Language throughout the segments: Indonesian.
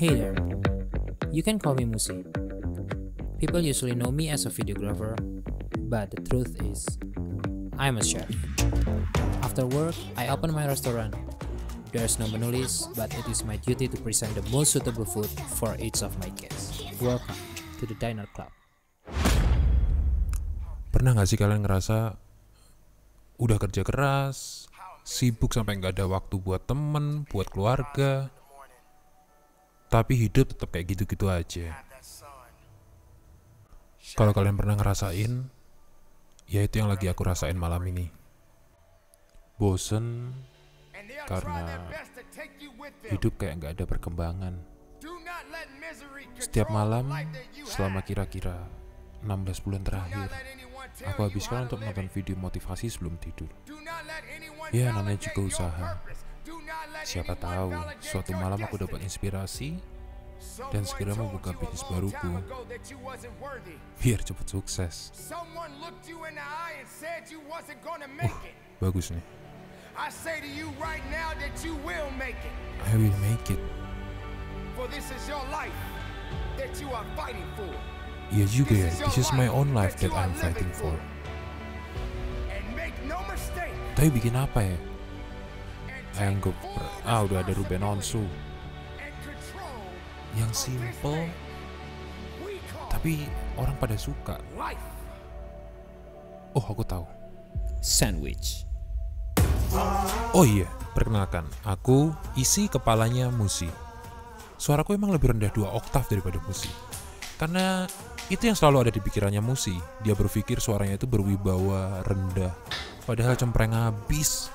Hey there, you can call me Musi. People usually know me as a videographer, but the truth is, I'm a chef. After work, I open my restaurant. There's no menu list, but it is my duty to present the most suitable food for each of my guests. Welcome to the Diner Club. Pernah gak sih kalian ngerasa udah kerja keras, sibuk sampai gak ada waktu buat temen, buat keluarga, tapi hidup tetap kayak gitu-gitu aja? Kalau kalian pernah ngerasain, ya itu yang lagi aku rasain malam ini. Bosen karena hidup kayak gak ada perkembangan. Setiap malam selama kira-kira 16 bulan terakhir, aku habiskan untuk menonton video motivasi sebelum tidur. Ya, namanya juga usaha. Siapa tahu suatu malam aku dapat inspirasi dan segera membuka bisnis baruku biar cepat sukses. Bagus nih. I will make it. Iya juga ya, this is my own life that I'm fighting for. Tapi bikin apa ya? Anggap, udah ada Ruben Onsu. Yang simple, tapi orang pada suka. Oh, aku tahu. Sandwich. Oh iya, perkenalkan, aku isi kepalanya Musi. Suaraku emang lebih rendah 2 oktav daripada Musi. Karena itu yang selalu ada di pikirannya Musi. Dia berpikir suaranya itu berwibawa, rendah. Padahal cempreng habis.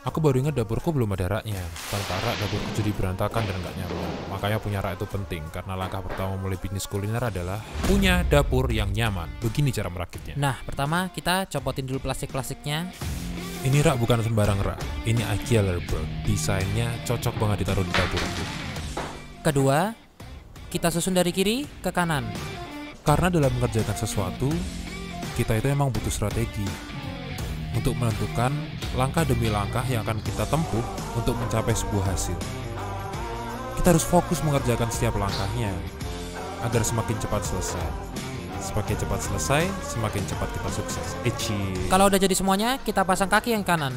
Aku baru ingat dapurku belum ada raknya. Tanpa rak dapurku jadi berantakan dan gak nyaman. Makanya punya rak itu penting. Karena langkah pertama mulai bisnis kuliner adalah punya dapur yang nyaman. Begini cara merakitnya. Nah, pertama kita copotin dulu plastik-plastiknya. Ini rak bukan sembarang rak. Ini IKEA Lerberg. Desainnya cocok banget ditaruh di dapurku. Kedua, kita susun dari kiri ke kanan. Karena dalam mengerjakan sesuatu, kita itu emang butuh strategi untuk menentukan langkah demi langkah yang akan kita tempuh untuk mencapai sebuah hasil. Kita harus fokus mengerjakan setiap langkahnya agar semakin cepat selesai. Semakin cepat selesai, semakin cepat kita sukses. Kalau udah jadi semuanya, kita pasang kaki yang kanan.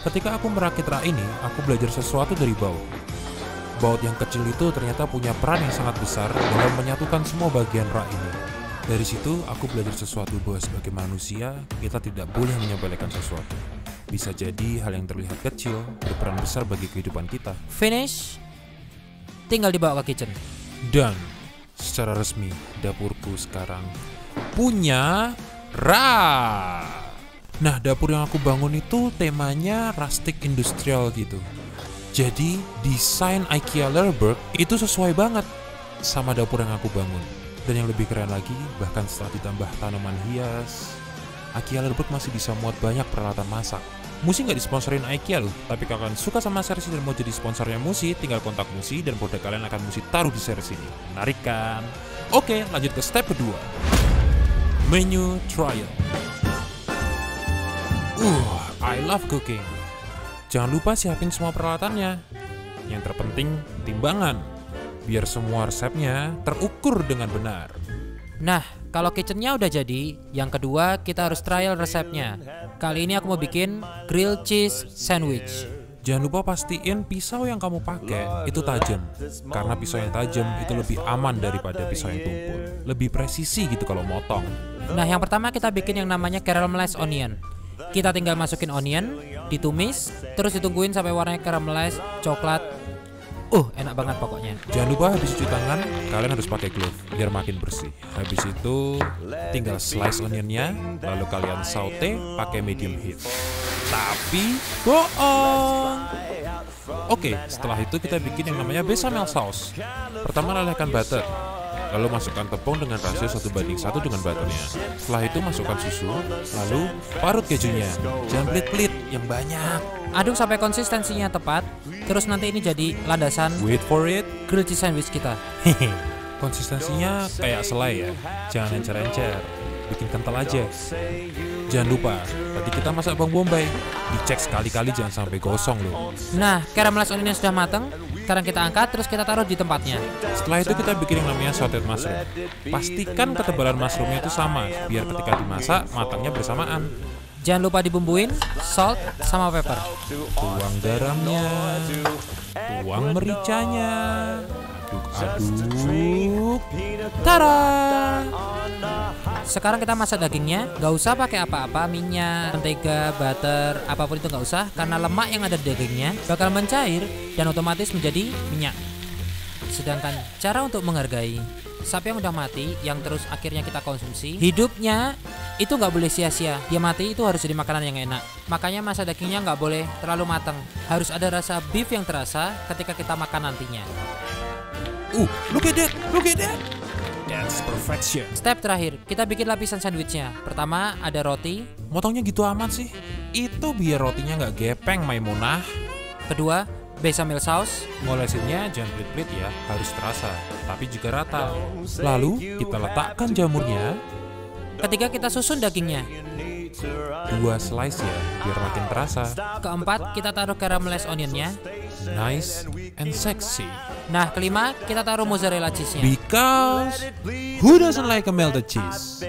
Ketika aku merakit rak ini, aku belajar sesuatu dari baut. Baut yang kecil itu ternyata punya peran yang sangat besar dalam menyatukan semua bagian rak ini. Dari situ, aku belajar sesuatu bahwa sebagai manusia, kita tidak boleh menyepelekan sesuatu. Bisa jadi hal yang terlihat kecil berperan besar bagi kehidupan kita. Finish. Tinggal dibawa ke kitchen. Dan secara resmi, dapurku sekarang punya rak. Nah, dapur yang aku bangun itu temanya rustic industrial gitu. Jadi, desain IKEA Lerberg itu sesuai banget sama dapur yang aku bangun. Dan yang lebih keren lagi, bahkan setelah ditambah tanaman hias, IKEA Lerberg masih bisa muat banyak peralatan masak. Musi nggak disponsorin IKEA loh, tapi kalau kalian suka sama series ini dan mau jadi sponsornya Musi, tinggal kontak Musi dan produk kalian akan Musi taruh di series ini. Menarik kan? Oke, lanjut ke step kedua. Menu trial. I love cooking. Jangan lupa siapin semua peralatannya. Yang terpenting, timbangan. Biar semua resepnya terukur dengan benar. Nah, kalau kitchennya udah jadi, yang kedua kita harus trial resepnya. Kali ini aku mau bikin grilled cheese sandwich. Jangan lupa pastiin pisau yang kamu pakai itu tajam. Karena pisau yang tajam itu lebih aman daripada pisau yang tumpul. Lebih presisi gitu kalau motong. Nah, yang pertama kita bikin yang namanya caramelized onion. Kita tinggal masukin onion, ditumis, terus ditungguin sampai warnanya caramelized, coklat. Enak banget pokoknya. Jangan lupa habis cuci tangan, kalian harus pakai glove biar makin bersih. Habis itu tinggal slice onionnya, lalu kalian saute pakai medium heat. Tapi bohong. Oke, setelah itu kita bikin yang namanya bechamel sauce. Pertama lelehkan butter, lalu masukkan tepung dengan rasio 1:1 dengan butternya. Setelah itu masukkan susu, lalu parut kejunya. Jangan pelit-pelit, yang banyak. Aduk sampai konsistensinya tepat. Terus nanti ini jadi landasan Wait for it. grilled cheese sandwich kita. Konsistensinya kayak selai ya. Jangan encer-encer, bikin kental aja. Jangan lupa, tadi kita masak bawang bombay. Dicek sekali-kali jangan sampai gosong loh. Nah, caramelized onionnya sudah matang. Sekarang kita angkat, terus kita taruh di tempatnya. Setelah itu kita bikin yang namanya sauteed mushroom. Pastikan ketebalan mushroomnya itu sama, biar ketika dimasak matangnya bersamaan. Jangan lupa dibumbuin, salt sama pepper. Tuang garamnya, tuang mericanya, aduk-aduk. Tara! Sekarang kita masak dagingnya. Gak usah pakai apa-apa, minyak, mentega, butter, apapun itu gak usah, karena lemak yang ada di dagingnya bakal mencair dan otomatis menjadi minyak. Sedangkan cara untuk menghargai sapi yang udah mati, yang terus akhirnya kita konsumsi, hidupnya itu nggak boleh sia-sia. Dia mati itu harus jadi makanan yang enak. Makanya masak dagingnya nggak boleh terlalu matang. Harus ada rasa beef yang terasa ketika kita makan nantinya. Look at that, look at that. That's perfection. Step terakhir, kita bikin lapisan sandwichnya. Pertama ada roti. Motongnya gitu amat sih. Itu biar rotinya nggak gepeng, Maimunah. Kedua, bechamel sauce. Molesinnya jangan pelit-pelit ya, harus terasa, tapi juga rata. Lalu kita letakkan jamurnya. Ketiga, kita susun dagingnya. 2 slice ya, biar makin terasa. Keempat, kita taruh caramelized onionnya. Nice and sexy. Nah, kelima, kita taruh mozzarella cheese-nya. Because who doesn't like a melted cheese?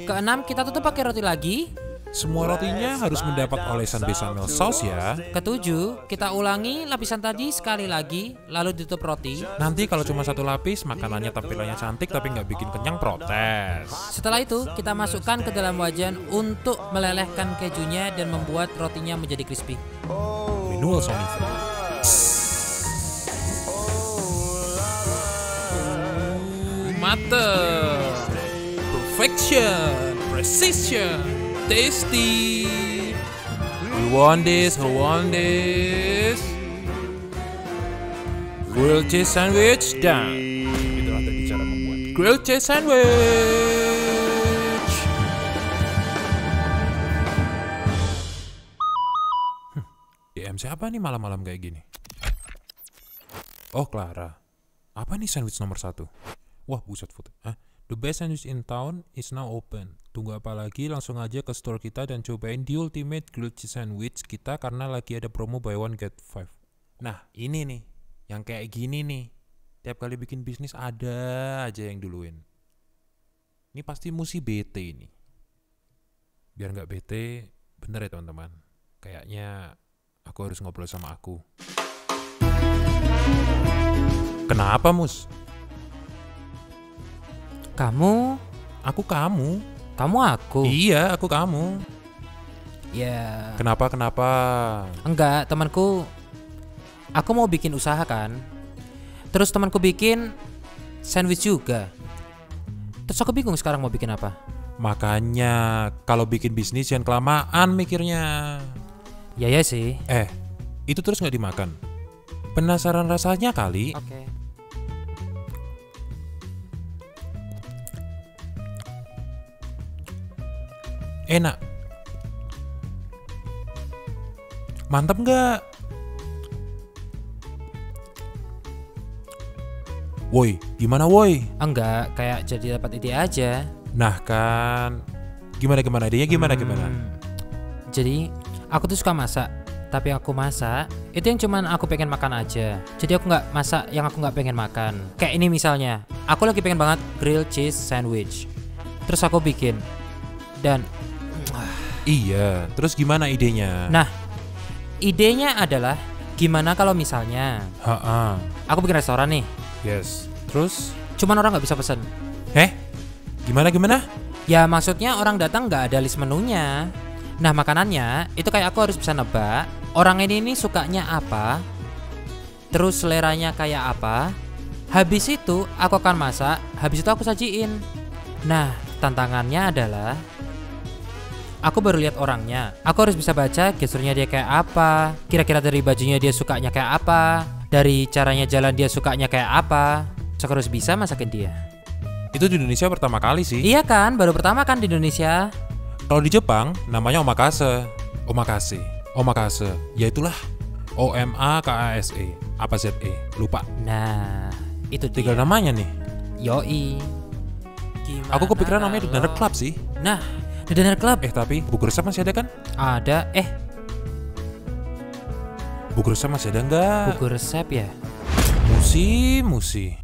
Keenam, kita tutup pakai roti lagi. Semua rotinya harus mendapat olesan bechamel sauce ya. Ketujuh, kita ulangi lapisan tadi sekali lagi, lalu ditutup roti. Nanti kalau cuma 1 lapis, makanannya tampilannya cantik tapi nggak bikin kenyang, protes. Setelah itu, kita masukkan ke dalam wajan untuk melelehkan kejunya dan membuat rotinya menjadi crispy. Manual sound effect. Mateng, perfection, precision, tasty. Who want this? Who want this? Grilled cheese sandwich done. Itulah tadi cara membuat grilled cheese sandwich. DM siapa nih malam-malam kayak gini? Oh, Clara. Apa nih sandwich nomor 1? Wah, buset foto. The best sandwich in town is now open. Tunggu apa lagi, langsung aja ke store kita dan cobain the ultimate grilled cheese sandwich kita karena lagi ada promo buy one get 5. Nah, ini nih, yang kayak gini nih. Tiap kali bikin bisnis ada aja yang duluin. Ini pasti mesti bete ini. Biar nggak bete, bener ya teman-teman. Kayaknya aku harus ngobrol sama aku. Kenapa, Mus? Kamu? Aku kamu. Kamu aku? Iya, aku kamu. Ya. Kenapa? Enggak, temanku. Aku mau bikin usaha kan. Terus temanku bikin sandwich juga. Terus aku bingung sekarang mau bikin apa. Makanya kalau bikin bisnis jangan kelamaan mikirnya. Ya sih. Itu terus nggak dimakan. Penasaran rasanya kali. Oke. Enak. Mantap nggak? Woi, gimana woi? Enggak, kayak jadi dapat ide aja. Nah kan, gimana idenya gimana? Jadi aku tuh suka masak, tapi aku masak itu yang cuman aku pengen makan aja. Jadi aku nggak masak yang aku nggak pengen makan. Kayak ini misalnya, aku lagi pengen banget grilled cheese sandwich. Terus aku bikin dan iya, terus gimana idenya? Nah, idenya adalah gimana kalau misalnya aku bikin restoran nih. Yes. Terus? Cuman orang nggak bisa pesen. Gimana? Ya maksudnya orang datang nggak ada list menunya. Nah makanannya itu kayak aku harus bisa nebak orang ini sukanya apa, terus seleranya kayak apa. Habis itu aku akan masak, habis itu aku sajiin. Nah tantangannya adalah aku baru lihat orangnya. Aku harus bisa baca gesturnya dia kayak apa, kira-kira dari bajunya dia sukanya kayak apa, dari caranya jalan dia sukanya kayak apa. So, aku harus bisa masakin dia. Itu di Indonesia pertama kali sih. Iya kan, baru pertama kan di Indonesia. Kalau di Jepang namanya omakase. Omakase. Ya itulah. OMAKASE. Apa ZE? Lupa. Nah, itu Tiga dia. namanya nih. Yoi. Gimana Aku kepikiran namanya The Dinner kalau- Club sih. Nah, The Dinner Club. Tapi buku resep masih ada kan? Ada. Buku resep masih ada nggak? Buku resep ya? Musi.